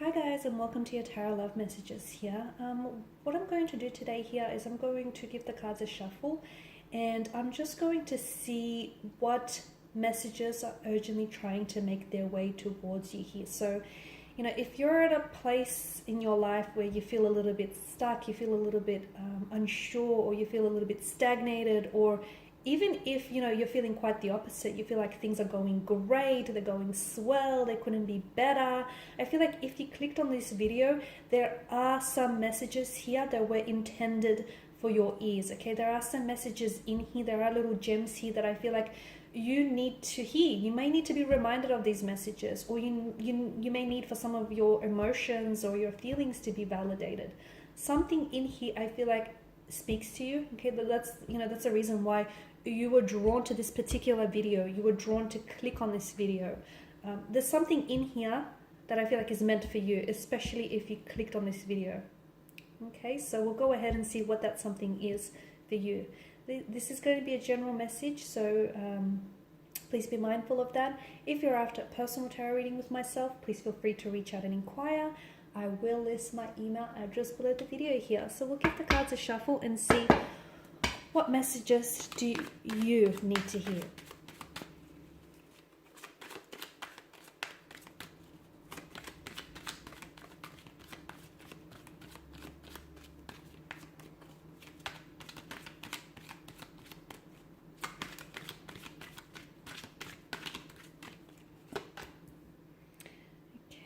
Hi guys, and welcome to your Tarot Love Messages here. What I'm going to do today here is I'm going to give the cards a shuffle, and I'm just going to see what messages are urgently trying to make their way towards you here. So, if you're at a place in your life where you feel a little bit stuck, you feel a little bit unsure, or you feel a little bit stagnated, or even if you're feeling quite the opposite, you feel like things are going great, they're going swell, they couldn't be better. I feel like if you clicked on this video, there are some messages here that were intended for your ears. Okay, there are some messages in here, there are little gems here that I feel like you need to hear. You may need to be reminded of these messages, or you may need for some of your emotions or your feelings to be validated. Something in here I feel like speaks to you. Okay, but that's a reason why you were drawn to this particular video. You were drawn to click on this video. There's something in here that I feel like is meant for you, especially if you clicked on this video. Okay, so we'll go ahead and see what that something is for you. This is going to be a general message, so please be mindful of that. If you're after a personal tarot reading with myself, please feel free to reach out and inquire. I will list my email address below the video here. So we'll give the cards a shuffle and see what messages do you need to hear.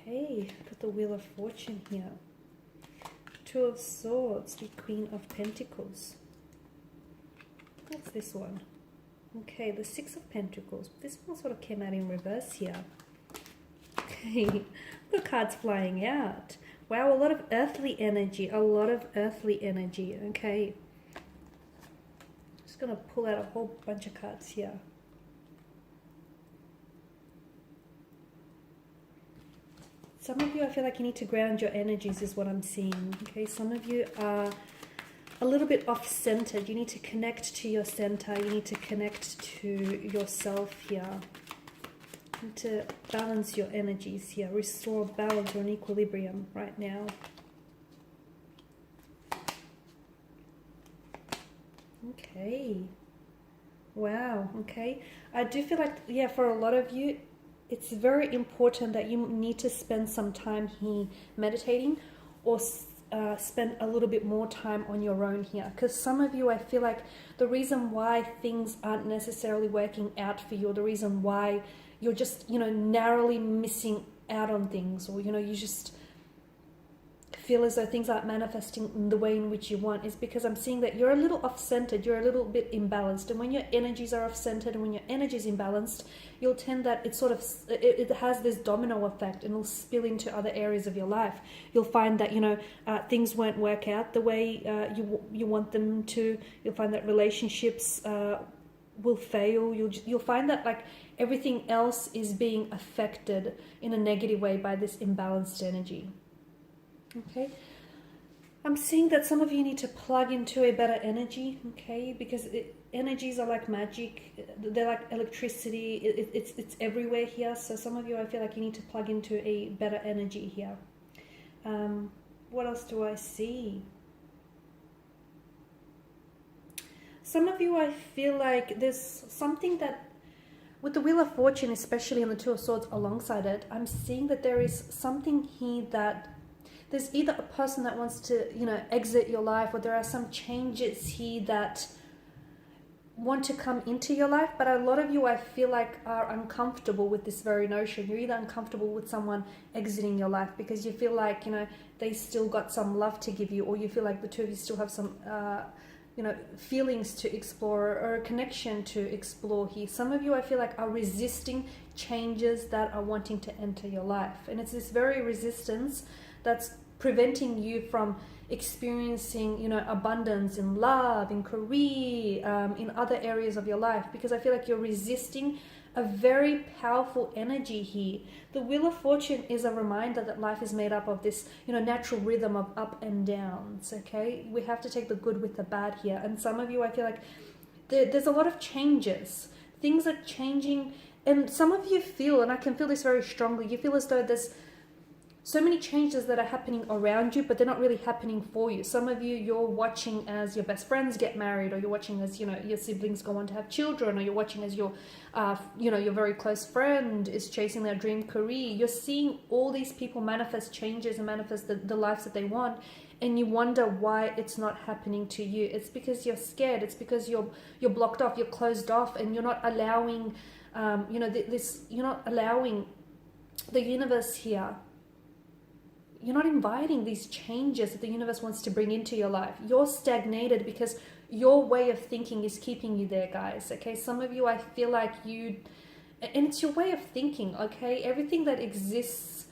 Okay, got the Wheel of Fortune here. Two of Swords, the Queen of Pentacles. What's this one? Okay, the Six of Pentacles. This one sort of came out in reverse here. Okay, the cards flying out. Wow, a lot of earthly energy. A lot of earthly energy. Okay. Just going to pull out a whole bunch of cards here. Some of you, I feel like you need to ground your energies is what I'm seeing. Okay, some of you are a little bit off-centered. You need to connect to your center. You need to connect to yourself here. You need to balance your energies here. Restore balance or an equilibrium right now. Okay. Wow. Okay. I do feel like, yeah, for a lot of you, it's very important that you need to spend some time here meditating, or spend a little bit more time on your own here, because some of you, I feel like the reason why things aren't necessarily working out for you, or the reason why you're just narrowly missing out on things, or you just feel as though things aren't manifesting in the way in which you want, is because I'm seeing that you're a little off-centered, you're a little bit imbalanced. And when your energies are off-centered and when your energy is imbalanced, you'll tend that it has this domino effect, and it'll spill into other areas of your life. You'll find that things won't work out the way you want them to. You'll find that relationships will fail. You'll find that like everything else is being affected in a negative way by this imbalanced energy. Okay, I'm seeing that some of you need to plug into a better energy, okay, because energies are like magic, they're like electricity, it's everywhere here. So some of you, I feel like you need to plug into a better energy here. What else do I see? Some of you, I feel like there's something that, with the Wheel of Fortune, especially, and the Two of Swords alongside it, I'm seeing that there is something here that there's either a person that wants to, exit your life, or there are some changes here that want to come into your life. But a lot of you, I feel like, are uncomfortable with this very notion. You're either uncomfortable with someone exiting your life because you feel like, they still got some love to give you, or you feel like the two of you still have some, feelings to explore, or a connection to explore here. Some of you, I feel like, are resisting changes that are wanting to enter your life. And it's this very resistance that's preventing you from experiencing, abundance in love, in career, in other areas of your life, because I feel like you're resisting a very powerful energy here. The Wheel of Fortune is a reminder that life is made up of this, natural rhythm of up and downs, okay? We have to take the good with the bad here. And some of you, I feel like there's a lot of changes. Things are changing, and some of you feel, and I can feel this very strongly, you feel as though there's so many changes that are happening around you, but they're not really happening for you. Some of you, you're watching as your best friends get married, or you're watching as, you know, your siblings go on to have children, or you're watching as your, you know, your very close friend is chasing their dream career. You're seeing all these people manifest changes and manifest the lives that they want, and you wonder why it's not happening to you. It's because you're scared. It's because you're blocked off, you're closed off, and you're not allowing, you know, you're not allowing the universe here. You're not inviting these changes that the universe wants to bring into your life. You're stagnated because your way of thinking is keeping you there, guys. Okay, some of you, I feel like and it's your way of thinking. Okay, everything that exists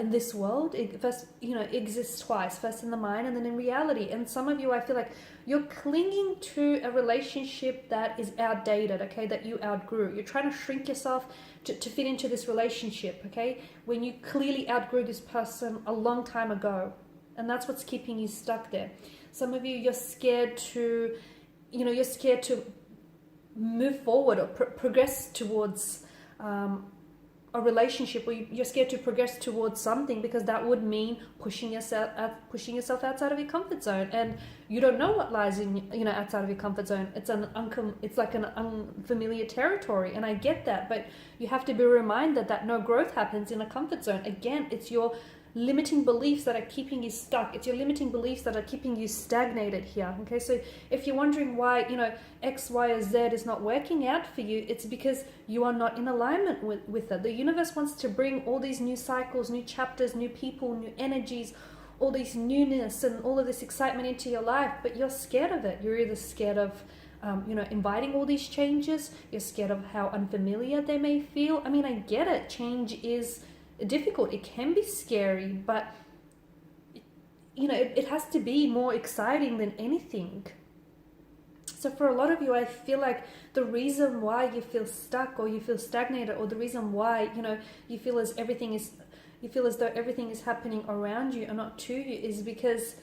in this world, it first, you know, exists twice. First in the mind, and then in reality. And some of you, I feel like you're clinging to a relationship that is outdated. Okay, that you outgrew. You're trying to shrink yourself to fit into this relationship, okay, when you clearly outgrew this person a long time ago, and that's what's keeping you stuck there. Some of you, you're scared to, you know, you're scared to move forward or progress towards a relationship, or you're scared to progress towards something, because that would mean pushing yourself outside of your comfort zone, and you don't know what lies in, you know, outside of your comfort zone. It's like an unfamiliar territory, and I get that, but you have to be reminded that no growth happens in a comfort zone. Again, it's your limiting beliefs that are keeping you stuck. It's your limiting beliefs that are keeping you stagnated here. Okay, so if you're wondering why, you know, X, Y, or Z is not working out for you, it's because you are not in alignment with it. The universe wants to bring all these new cycles, new chapters, new people, new energies, all this newness and all of this excitement into your life, but you're scared of it. You're either scared of you know, inviting all these changes. You're scared of how unfamiliar they may feel. I mean, I get it. Change is difficult. It can be scary, but you know, it has to be more exciting than anything. So for a lot of you, I feel like the reason why you feel stuck, or you feel stagnated, or the reason why, you know, you feel as though everything is happening around you and not to you, is because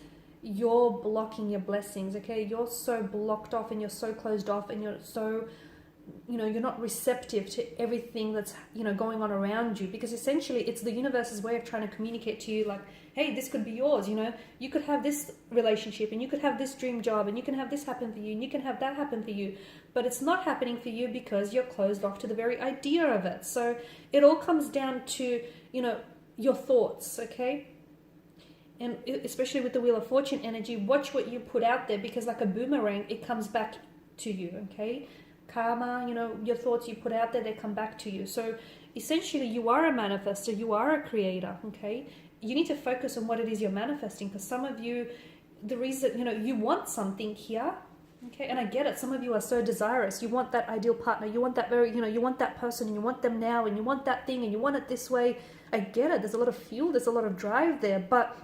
you're blocking your blessings. Okay, you're so blocked off, and you're so closed off, and you're so, you know, you're not receptive to everything that's, you know, going on around you, because essentially it's the universe's way of trying to communicate to you, like, hey, this could be yours. You know, you could have this relationship, and you could have this dream job, and you can have this happen for you, and you can have that happen for you, but it's not happening for you because you're closed off to the very idea of it. So it all comes down to, you know, your thoughts. Okay, and especially with the Wheel of Fortune energy, watch what you put out there, because like a boomerang, it comes back to you. Okay, karma, you know, your thoughts you put out there, they come back to you. So essentially you are a manifestor, you are a creator. Okay, you need to focus on what it is you're manifesting, because some of you, the reason, you know, you want something here. Okay, and I get it. Some of you are so desirous. You want that ideal partner. You want that very, you know, you want that person, and you want them now, and you want that thing, and you want it this way. I get it. There's a lot of fuel. There's a lot of drive there, but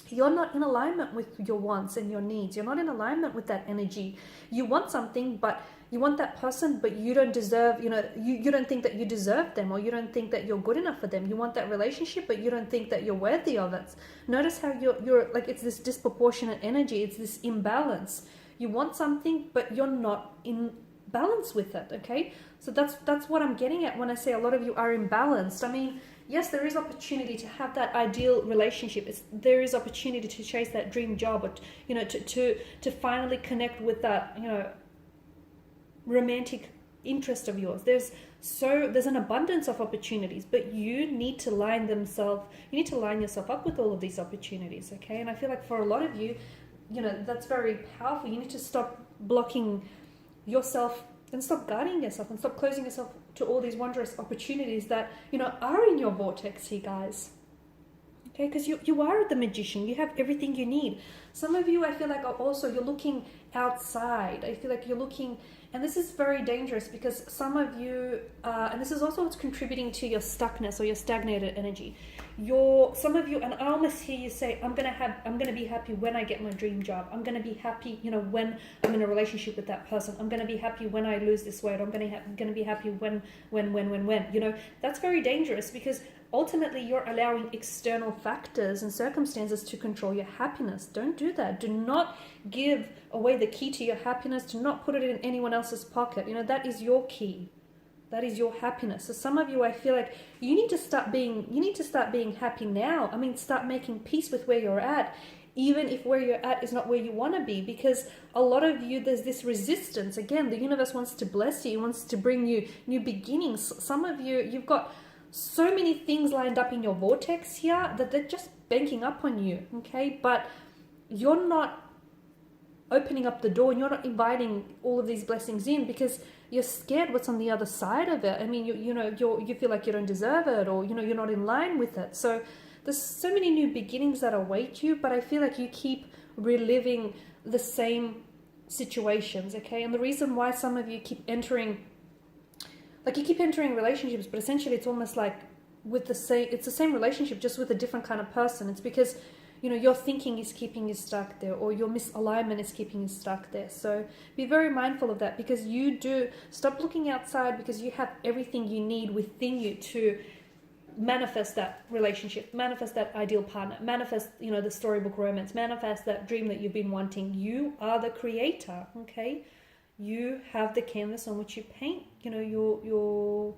you're not in alignment with your wants and your needs. You're not in alignment with that energy. You want something, but you want that person, but you don't deserve, you know, you don't think that you deserve them, or you don't think that you're good enough for them. You want that relationship, but you don't think that you're worthy of it. Notice how you're like, it's this disproportionate energy. It's this imbalance. You want something, but you're not in balance with it. Okay, so that's what I'm getting at when I say a lot of you are imbalanced. I mean, yes, there is opportunity to have that ideal relationship. There is opportunity to chase that dream job, or you know, to finally connect with that, you know, romantic interest of yours. There's an abundance of opportunities, but you need to line yourself up with all of these opportunities. Okay, and I feel like for a lot of you, you know, that's very powerful. You need to stop blocking yourself and stop guarding yourself, and stop closing yourself to all these wondrous opportunities that, you know, are in your vortex here, guys. Okay, because you are the magician. You have everything you need. Some of you, I feel like, are also, you're looking outside. I feel like you're looking, and this is very dangerous, because some of you, and this is also what's contributing to your stuckness or your stagnated energy. Some of you, and I almost hear you say, I'm gonna be happy when I get my dream job. I'm gonna be happy, you know, when I'm in a relationship with that person. I'm gonna be happy when I lose this weight. I'm gonna be happy when. You know, that's very dangerous, because ultimately you're allowing external factors and circumstances to control your happiness. Don't do that. Do not give away the key to your happiness. Do not put it in anyone else's pocket. You know, that is your key. That is your happiness. So some of you, I feel like you need to start being happy now. I mean, start making peace with where you're at, even if where you're at is not where you want to be, because a lot of you, there's this resistance. Again, the universe wants to bless you, wants to bring you new beginnings. Some of you, you've got so many things lined up in your vortex here that they're just banking up on you, okay? But you're not opening up the door, and you're not inviting all of these blessings in because you're scared what's on the other side of it. I mean, you feel like you don't deserve it, or you're not in line with it. So there's so many new beginnings that await you, but I feel like you keep reliving the same situations, okay? And the reason why some of you keep entering relationships, but essentially it's almost like it's the same relationship, just with a different kind of person. It's because your thinking is keeping you stuck there, or your misalignment is keeping you stuck there. So be very mindful of that, because stop looking outside, because you have everything you need within you to manifest that relationship, manifest that ideal partner, manifest the storybook romance, manifest that dream that you've been wanting. You are the creator, okay? You have the canvas on which you paint your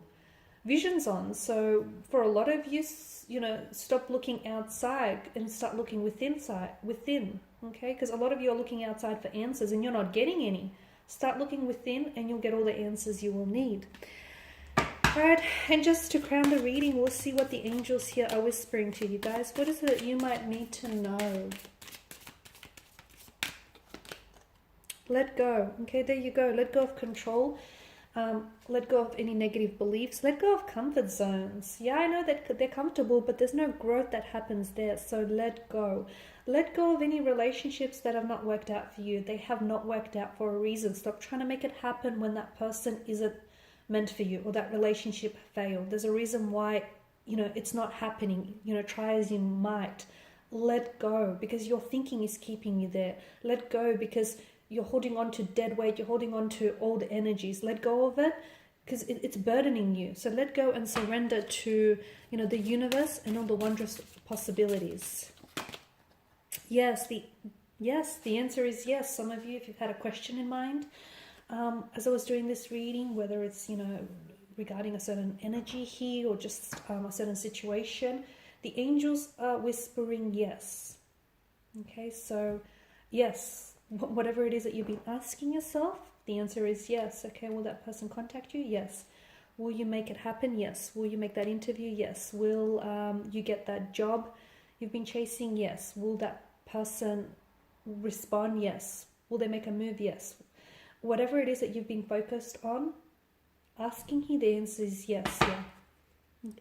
visions on. So for a lot of you, stop looking outside and start looking within, okay? Because a lot of you are looking outside for answers and you're not getting any. Start looking within and you'll get all the answers you will need. All right, and just to crown the reading, we'll see what the angels here are whispering to you guys. What is it that you might need to know? Let go. Okay, there you go. Let go of control. Let go of any negative beliefs. Let go of comfort zones. Yeah, I know that they're comfortable, but there's no growth that happens there. So let go. Let go of any relationships that have not worked out for you. They have not worked out for a reason. Stop trying to make it happen when that person isn't meant for you, or that relationship failed. There's a reason why it's not happening. Try as you might. Let go, because your thinking is keeping you there. Let go, because you're holding on to dead weight. You're holding on to old energies. Let go of it, because it's burdening you. So let go and surrender to the universe and all the wondrous possibilities. Yes, the answer is yes. Some of you, if you've had a question in mind, as I was doing this reading, whether it's regarding a certain energy here or just a certain situation, the angels are whispering yes. Okay, so yes, whatever it is that you've been asking yourself, the answer is yes. Okay, will that person contact you? Yes. Will you make it happen? Yes. Will you make that interview? Yes. Will you get that job you've been chasing? Yes. Will that person respond? Yes. Will they make a move? Yes. Whatever it is that you've been focused on asking here, the answer is yes. Yeah.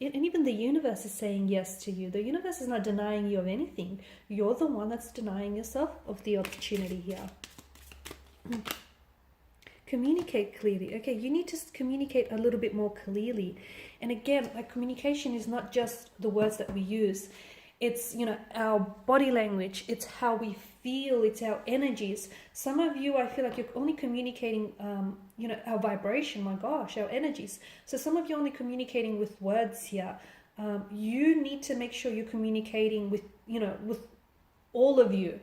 And even the universe is saying yes to you. The universe is not denying you of anything. You're the one that's denying yourself of the opportunity here. Communicate clearly. Okay, you need to communicate a little bit more clearly. And again, communication is not just the words that we use. It's, our body language. It's how we feel. It's our energies. Some of you, I feel like you're only communicating, our vibration. My gosh, our energies. So some of you are only communicating with words here. You need to make sure you're communicating with, with all of you,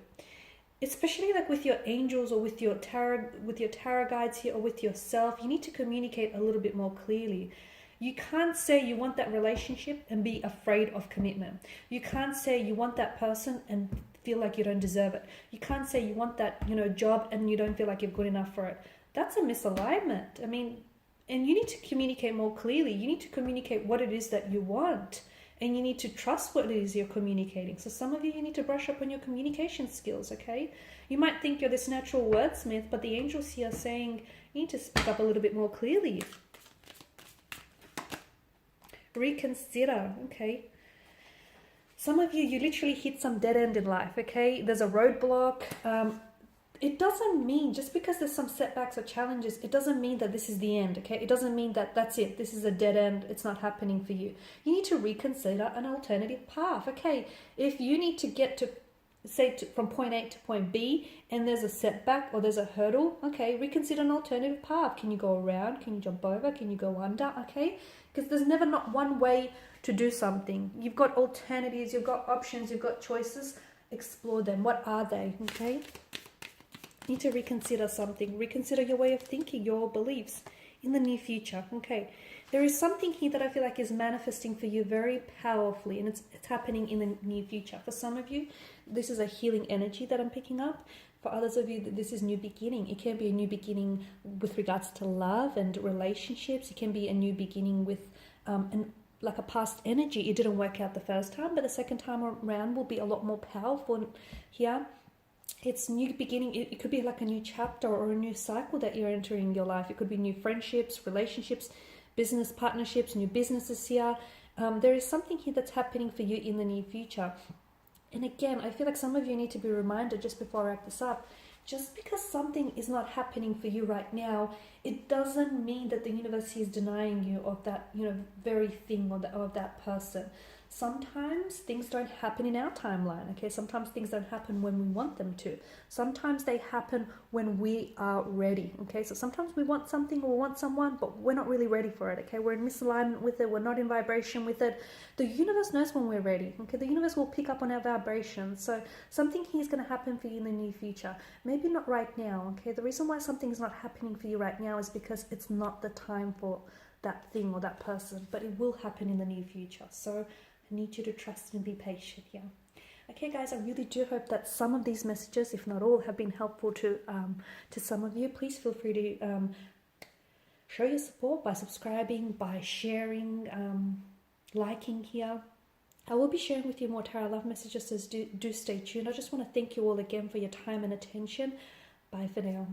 especially with your angels or with your tarot guides here, or with yourself. You need to communicate a little bit more clearly. You can't say you want that relationship and be afraid of commitment. You can't say you want that person and feel like you don't deserve it. You can't say you want that, job and you don't feel like you're good enough for it. That's a misalignment. I mean, and you need to communicate more clearly. You need to communicate what it is that you want, and you need to trust what it is you're communicating. So some of you need to brush up on your communication skills, okay? You might think you're this natural wordsmith, but the angels here are saying you need to speak up a little bit more clearly. Reconsider, okay? Some of you literally hit some dead end in life, okay? There's a roadblock. It doesn't mean, just because there's some setbacks or challenges, it doesn't mean that this is the end, okay? It doesn't mean that that's it. This is a dead end. It's not happening for you. You need to reconsider an alternative path, okay? If you need to get to, from point A to point B, and there's a setback or there's a hurdle, okay, reconsider an alternative path. Can you go around? Can you jump over? Can you go under? Okay, because there's never not one way to do something. You've got alternatives, you've got options, you've got choices. Explore them. What are they? Okay, you need to reconsider something. Reconsider your way of thinking, your beliefs in the near future. Okay, There is something here that I feel like is manifesting for you very powerfully, and it's happening in the near future. For some of you, this is a healing energy that I'm picking up. For others of you, this is new beginning. It can be a new beginning with regards to love and relationships. It can be a new beginning with like a past energy. It didn't work out the first time, but the second time around will be a lot more powerful here. It's new beginning. It could be like a new chapter or a new cycle that you're entering in your life. It could be new friendships, relationships, business partnerships, new businesses here. There is something here that's happening for you in the near future. And again, I feel like some of you need to be reminded just before I wrap this up, just because something is not happening for you right now, it doesn't mean that the universe is denying you of that, very thing or of that person. Sometimes things don't happen in our timeline, okay? Sometimes things don't happen when we want them to. Sometimes they happen when we are ready, okay? So sometimes we want something or want someone, but we're not really ready for it, okay? We're in misalignment with it. We're not in vibration with it. The universe knows when we're ready, okay? The universe will pick up on our vibrations. So something here is going to happen for you in the near future. Maybe not right now, okay? The reason why something is not happening for you right now is because it's not the time for that thing or that person, but it will happen in the near future. So I need you to trust and be patient here. Okay, guys, I really do hope that some of these messages, if not all, have been helpful to some of you. Please feel free to show your support by subscribing, by sharing, liking here. I will be sharing with you more tarot love messages, so do stay tuned. I just want to thank you all again for your time and attention. Bye for now.